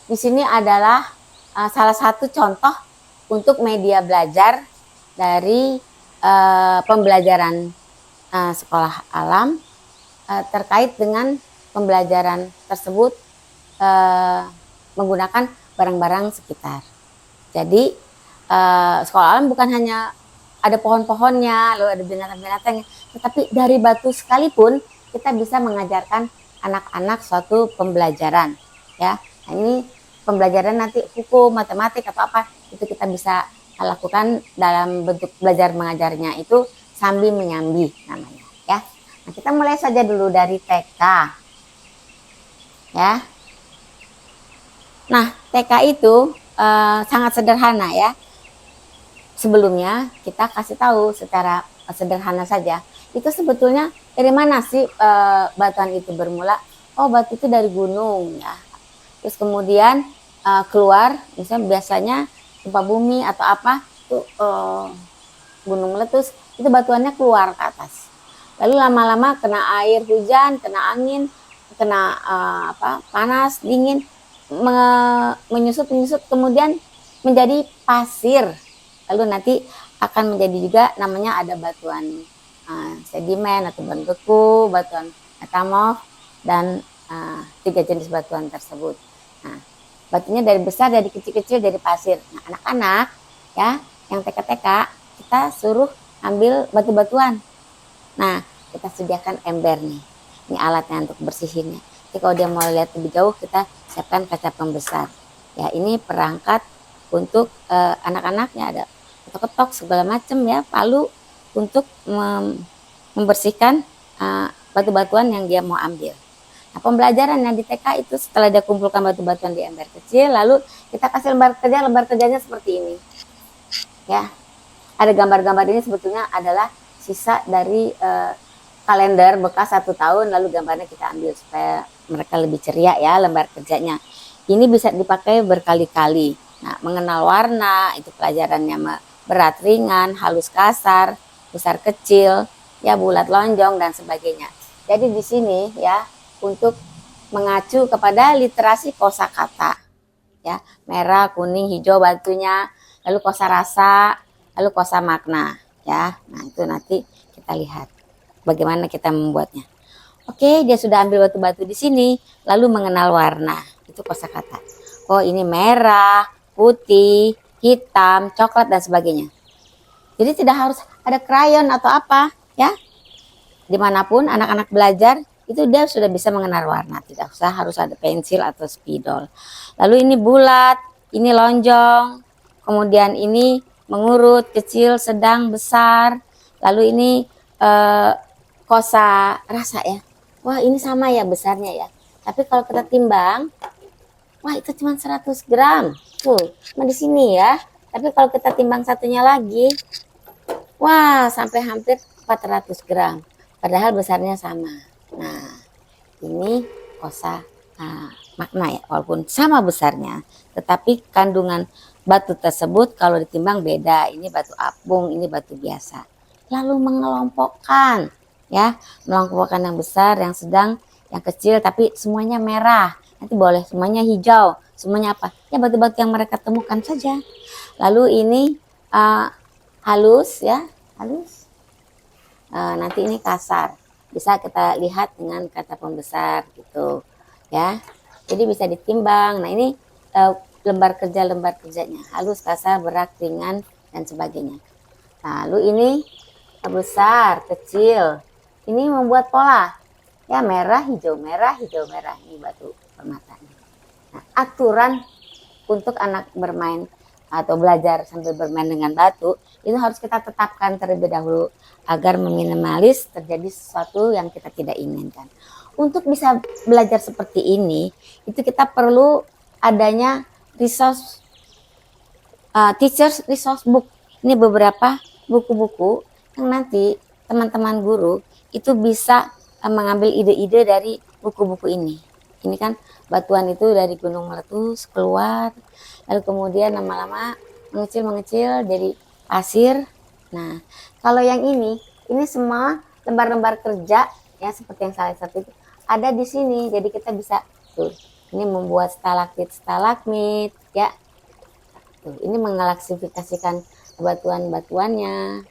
di sini adalah salah satu contoh untuk media belajar dari pembelajaran sekolah alam terkait dengan pembelajaran tersebut menggunakan barang-barang sekitar. Jadi sekolah alam bukan hanya ada pohon-pohonnya, lalu ada binatang-binatangnya, tetapi dari batu sekalipun kita bisa mengajarkan anak-anak suatu pembelajaran, ya. Nah, ini pembelajaran nanti hukum, matematik atau apa itu kita bisa lakukan dalam bentuk belajar mengajarnya itu sambil menyambi namanya, ya. Nah, kita mulai saja dulu dari TK, ya. Nah, TK itu sangat sederhana, ya. Sebelumnya kita kasih tahu secara sederhana saja, itu sebetulnya dari mana sih batuan itu bermula. Oh, batu itu dari gunung, ya. Terus kemudian keluar, misalnya biasanya gempa bumi atau apa itu gunung meletus, itu batuannya keluar ke atas. Lalu lama-lama kena air hujan, kena angin, kena panas, dingin, menyusut, kemudian menjadi pasir. Lalu nanti akan menjadi juga namanya ada batuan sedimen atau batuan beku, batuan metamorf, dan 3 jenis batuan tersebut. Nah, batunya dari besar, dari kecil-kecil, dari pasir. Nah, anak-anak ya yang TK-TK kita suruh ambil batu-batuan. Nah, kita sediakan ember nih. Ini alatnya untuk bersihinnya. Jadi kalau dia mau lihat lebih jauh, kita siapkan kaca pembesar. Ya, ini perangkat untuk anak-anaknya, ada ketok-ketok segala macam, ya, palu untuk membersihkan batu-batuan yang dia mau ambil. Nah, pembelajaran yang di TK itu setelah dia kumpulkan batu-batuan di ember kecil, lalu kita kasih lembar kerjanya seperti ini. Ya, ada gambar-gambar ini sebetulnya adalah sisa dari kalender bekas 1 tahun, lalu gambarnya kita ambil supaya mereka lebih ceria, ya, lembar kerjanya. Ini bisa dipakai berkali-kali. Nah, mengenal warna, itu pelajarannya berat ringan, halus kasar, besar kecil, ya, bulat lonjong dan sebagainya. Jadi di sini, ya, untuk mengacu kepada literasi kosakata, ya, merah, kuning, hijau batunya, lalu kosarasa, lalu kosa makna, ya. Nah, itu nanti kita lihat bagaimana kita membuatnya. Oke, dia sudah ambil batu-batu di sini, lalu mengenal warna, itu kosakata. Oh, ini merah, putih, hitam, coklat dan sebagainya. Jadi tidak harus ada krayon atau apa, ya. Dimanapun anak-anak belajar itu dia sudah bisa mengenal warna, tidak usah harus ada pensil atau spidol. Lalu ini bulat, ini lonjong, kemudian ini mengurut, kecil, sedang, besar. Lalu ini kosa rasa, ya. Wah, ini sama ya besarnya, ya. Tapi kalau kita timbang, wah, itu cuma 100 gram. Tuh, cuma di sini, ya. Tapi kalau kita timbang satunya lagi, wah, sampai hampir 400 gram. Padahal besarnya sama. Nah, ini kosa makna, ya, walaupun sama besarnya, tetapi kandungan batu tersebut kalau ditimbang beda. Ini batu apung, ini batu biasa. Lalu mengelompokkan, ya, mengelompokkan yang besar, yang sedang, yang kecil, tapi semuanya merah. Nanti boleh semuanya hijau, semuanya apa? Ya, batu-batu yang mereka temukan saja. Lalu ini halus, ya, halus. Nanti ini kasar, bisa kita lihat dengan kata pembesar gitu, ya. Jadi bisa ditimbang. Nah, ini lembar kerjanya, halus, kasar, berat, ringan dan sebagainya. Lalu ini besar, kecil, ini membuat pola, ya, merah hijau merah, ini batu permata. Nah, aturan untuk anak bermain atau belajar sambil bermain dengan batu itu harus kita tetapkan terlebih dahulu agar meminimalis terjadi sesuatu yang kita tidak inginkan. Untuk bisa belajar seperti ini, itu kita perlu adanya resource teachers resource book. Ini beberapa buku-buku yang nanti teman-teman guru itu bisa mengambil ide-ide dari buku-buku ini. Ini kan batuan itu dari gunung meletus keluar, lalu kemudian lama-lama mengecil jadi pasir. Nah, kalau yang ini semua lembar-lembar kerja, ya, seperti yang salah satu itu ada di sini. Jadi kita bisa tuh Ini membuat stalaktit stalagmit ya. Tuh, ini mengklasifikasikan batuan-batuannya.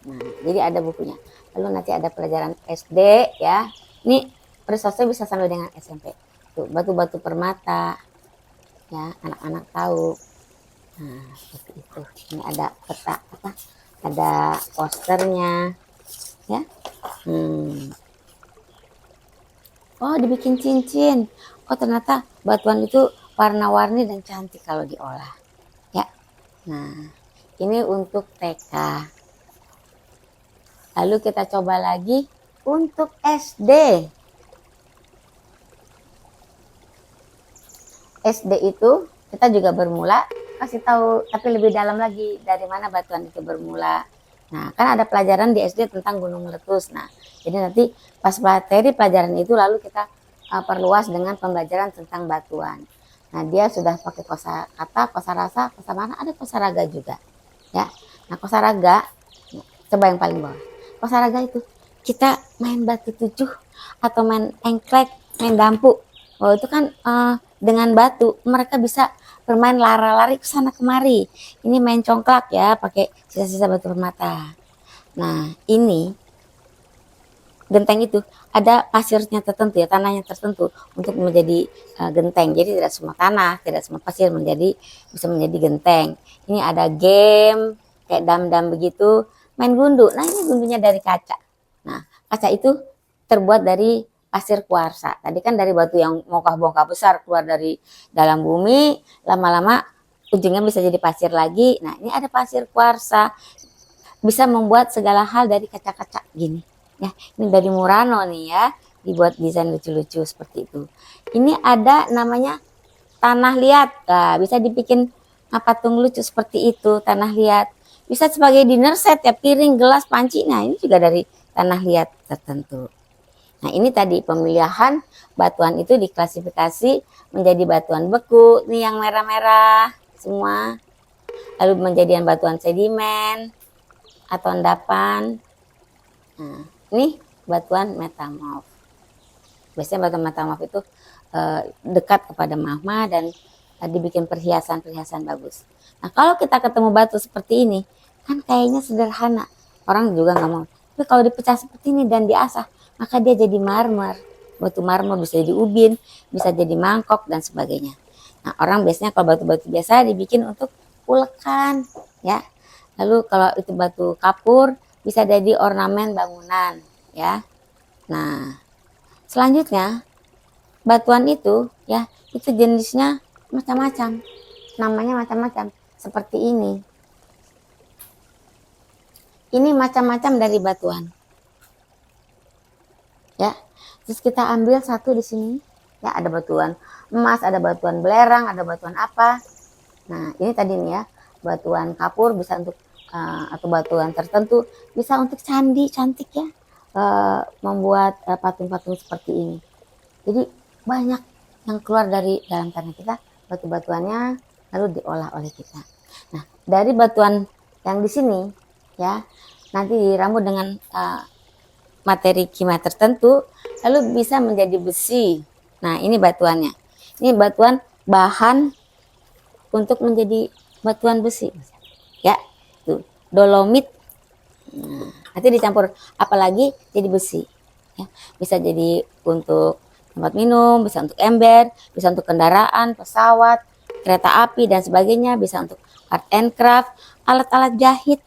Nah, jadi ada bukunya. Lalu nanti ada pelajaran SD ya. Ini prestasi bisa sampai dengan SMP. Tuh, batu-batu permata. Ya, anak-anak tahu. Nah, seperti itu. Ini ada peta apa? Ada posternya ya. Oh, dibikin cincin. Oh, ternyata batuan itu warna-warni dan cantik kalau diolah. Ya. Nah, ini untuk TK. Lalu kita coba lagi untuk SD. SD itu kita juga bermula kasih tahu, tapi lebih dalam lagi dari mana batuan itu bermula. Nah, kan ada pelajaran di SD tentang gunung meletus. Nah, jadi nanti pas materi pelajaran itu lalu kita perluas dengan pembelajaran tentang batuan. Nah, dia sudah pakai kosakata, kosarasa, kosamana, ada kosaraga juga. Ya. Nah, kosaraga coba yang paling bawah. Kosaraga itu kita main batu tujuh atau main engklek, main dampu. Oh, itu kan dengan batu mereka bisa bermain lari-lari ke sana kemari. Ini main congklak ya, pakai sisa-sisa batu permata. Nah, ini genteng itu ada pasirnya tertentu ya, tanahnya tertentu untuk menjadi genteng. Jadi tidak semua tanah, tidak semua pasir bisa menjadi genteng. Ini ada game kayak dam-dam begitu, main gundu. Nah, ini gundunya dari kaca. Nah, kaca itu terbuat dari pasir kuarsa. Tadi kan dari batu yang bongkah-bongkah besar keluar dari dalam bumi, lama-lama ujungnya bisa jadi pasir lagi. Nah, ini ada pasir kuarsa, bisa membuat segala hal dari kaca-kaca gini. Ya, ini dari Murano nih ya, dibuat desain lucu-lucu seperti itu. Ini ada namanya tanah liat. Nah, bisa dibikin patung lucu seperti itu, tanah liat. Bisa sebagai dinner set ya, piring, gelas, panci. Nah, ini juga dari tanah liat tertentu. Nah, ini tadi pemilihan batuan itu diklasifikasi menjadi batuan beku, nih yang merah-merah semua. Lalu menjadikan batuan sedimen atau endapan. Nah, ini batuan metamorf. Biasanya batuan metamorf itu dekat kepada magma dan dibikin perhiasan-perhiasan bagus. Nah, kalau kita ketemu batu seperti ini, kan kayaknya sederhana. Orang juga nggak mau. Tapi kalau dipecah seperti ini dan diasah, maka dia jadi marmer. Batu marmer bisa jadi ubin, bisa jadi mangkok dan sebagainya. Nah, orang biasanya kalau batu-batu biasa dibikin untuk ulekan, ya. Lalu kalau itu batu kapur bisa jadi ornamen bangunan, ya. Nah, selanjutnya batuan itu, ya, itu jenisnya macam-macam, namanya macam-macam. Seperti ini. Ini macam-macam dari batuan. Ya, terus kita ambil satu di sini. Ya, ada batuan emas, ada batuan belerang, ada batuan apa. Nah, ini tadi nih ya, batuan kapur bisa untuk atau batuan tertentu bisa untuk candi cantik ya, membuat patung-patung seperti ini. Jadi banyak yang keluar dari dalam tanah kita, batu-batuannya lalu diolah oleh kita. Nah, dari batuan yang di sini ya, nanti diramu dengan materi kimia tertentu, lalu bisa menjadi besi. Nah, ini batuannya. Ini batuan bahan untuk menjadi batuan besi. Ya, tuh, dolomit. Nah, nanti dicampur apalagi jadi besi. Ya, bisa jadi untuk tempat minum, bisa untuk ember, bisa untuk kendaraan, pesawat, kereta api dan sebagainya, bisa untuk art and craft, alat-alat jahit,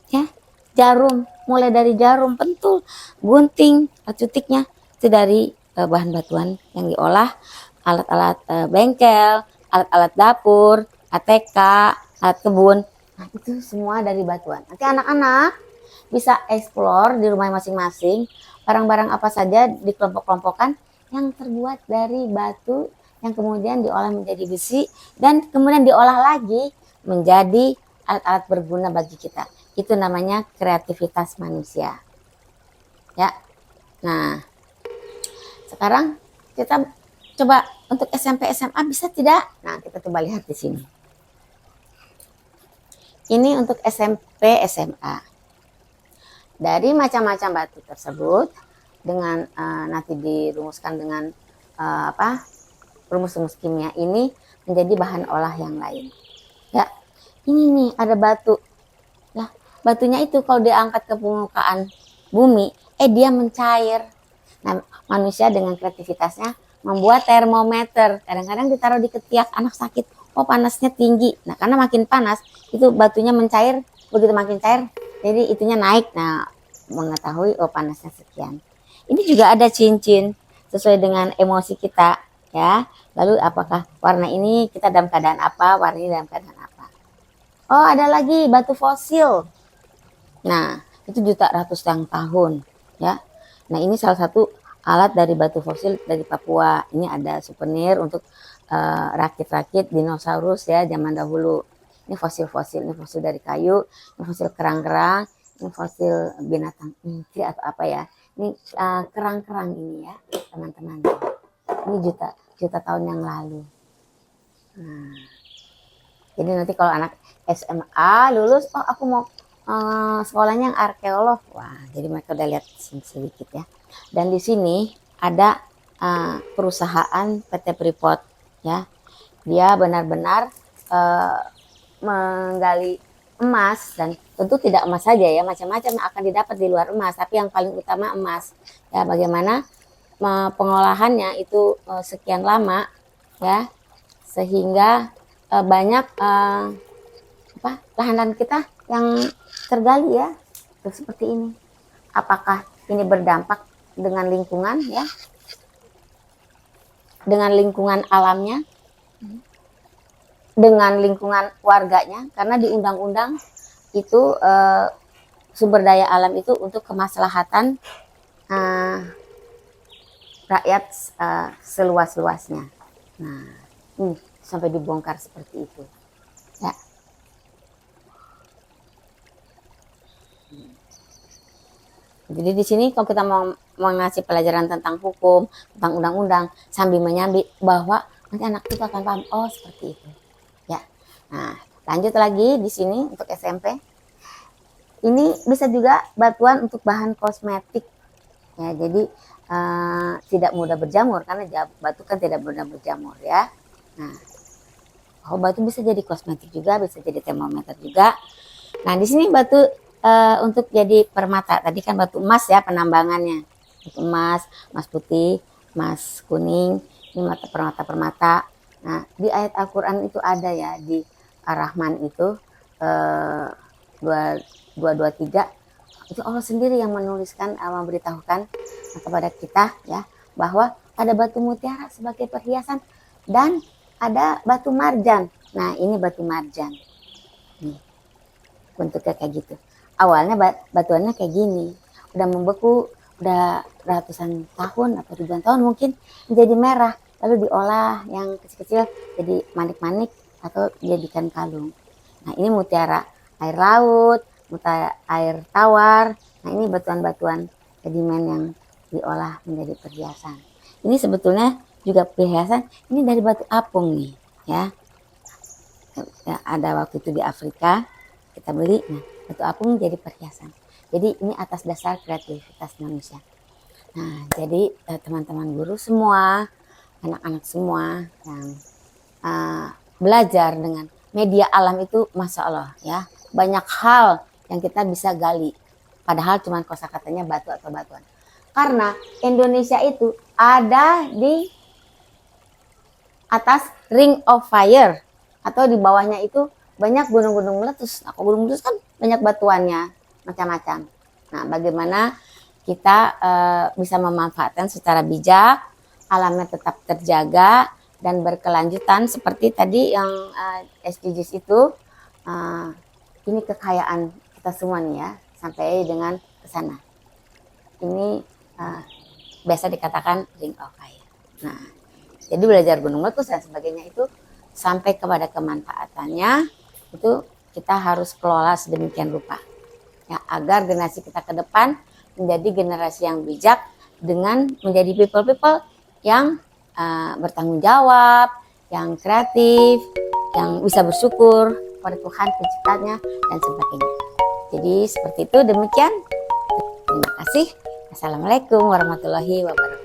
ya, jarum, mulai dari jarum, pentul, gunting, cutiknya itu dari bahan batuan yang diolah, alat-alat bengkel, alat-alat dapur, ATK, alat kebun. Nah, itu semua dari batuan. Nanti anak-anak bisa explore di rumah masing-masing barang-barang apa saja dikelompok-kelompokkan yang terbuat dari batu yang kemudian diolah menjadi besi dan kemudian diolah lagi menjadi alat-alat berguna bagi kita. Itu namanya kreativitas manusia. Ya. Nah, sekarang kita coba untuk SMP SMA bisa tidak? Nah, kita coba lihat di sini. Ini untuk SMP SMA. Dari macam-macam batu tersebut dengan nanti dirumuskan dengan rumus-rumus kimia ini menjadi bahan olah yang lain. Ya, ini nih ada batu. Lah, batunya itu kalau diangkat ke permukaan bumi, dia mencair. Nah, manusia dengan kreativitasnya membuat termometer. Kadang-kadang ditaruh di ketiak anak sakit. Oh, panasnya tinggi. Nah, karena makin panas, itu batunya mencair. Begitu makin cair, jadi itunya naik. Nah, mengetahui oh panasnya sekian. Ini juga ada cincin sesuai dengan emosi kita, ya. Lalu apakah warna ini kita dalam keadaan apa, warna ini dalam keadaan apa. Oh, ada lagi batu fosil. Nah, itu juta ratusan tahun, ya. Nah, ini salah satu alat dari batu fosil dari Papua. Ini ada souvenir untuk rakit-rakit dinosaurus ya zaman dahulu. Ini fosil-fosil, ini fosil dari kayu, ini fosil kerang-kerang, ini fosil binatang inti atau apa ya. Ini kerang-kerang ini ya, teman-teman. Ini juta tahun yang lalu. Nah, jadi nanti kalau anak SMA lulus, oh aku mau sekolahnya yang arkeolog. Wah, jadi mereka udah lihat sedikit ya. Dan di sini ada perusahaan PT Freeport ya. Dia benar-benar menggali emas, dan tentu tidak emas saja ya, macam-macam akan didapat di luar emas, tapi yang paling utama emas. Ya, bagaimana pengolahannya itu sekian lama ya, sehingga banyak lahan kita yang tergali ya, seperti ini. Apakah ini berdampak dengan lingkungan ya, dengan lingkungan alamnya, dengan lingkungan warganya, karena di undang-undang itu sumber daya alam itu untuk kemaslahatan rakyat seluas-luasnya. Nah, sampai dibongkar seperti itu. Ya. Jadi di sini kalau kita mau mengasih pelajaran tentang hukum, tentang undang-undang, sambil menyambi bahwa nanti anak kita akan paham, oh seperti itu. Ya. Nah, lanjut lagi di sini untuk SMP. Ini bisa juga batuan untuk bahan kosmetik. Ya, jadi tidak mudah berjamur karena batu kan tidak mudah berjamur ya. Nah, batu bisa jadi kosmetik juga, bisa jadi termometer juga. Nah, di sini batu untuk jadi permata. Tadi kan batu emas ya penambangannya. Batu emas, emas putih, emas kuning, ini permata-permata. Nah, di ayat Al-Quran itu ada ya, di Ar-Rahman itu 223. Itu Allah sendiri yang menuliskan, memberitahukan kepada kita ya, bahwa ada batu mutiara sebagai perhiasan dan ada batu marjan. Nah, ini batu marjan. Nih, bentuknya kayak gitu. Awalnya batuannya kayak gini, udah membeku, udah ratusan tahun atau ribuan tahun mungkin menjadi merah, lalu diolah yang kecil-kecil jadi manik-manik atau jadikan kalung. Nah, ini mutiara air laut, mutiara air tawar. Nah, ini batuan-batuan sedimen yang diolah menjadi perhiasan. Ini sebetulnya juga perhiasan, ini dari batu apung nih ya. Ada waktu itu di Afrika kita beli, nah batu apung jadi perhiasan. Jadi ini atas dasar kreativitas manusia. Nah, jadi teman-teman guru semua, anak-anak semua yang belajar dengan media alam itu, masya Allah ya, banyak hal yang kita bisa gali. Padahal cuma kosakatanya batu atau batuan. Karena Indonesia itu ada di atas ring of fire, atau di bawahnya itu banyak gunung-gunung meletus. Nah, gunung meletus kan banyak batuannya, macam-macam. Nah, bagaimana kita bisa memanfaatkan secara bijak, alamnya tetap terjaga dan berkelanjutan seperti tadi yang SDGs itu. Ini kekayaan kita semua nih ya, sampai dengan ke sana. Ini biasa dikatakan ring of fire. Nah, jadi belajar gunung meletus dan sebagainya itu sampai kepada kemanfaatannya itu kita harus kelola sedemikian rupa ya, agar generasi kita ke depan menjadi generasi yang bijak dengan menjadi people yang bertanggung jawab, yang kreatif, yang bisa bersyukur pada Tuhan penciptanya dan sebagainya. Jadi seperti itu, demikian. Terima kasih. Assalamualaikum warahmatullahi wabarakatuh.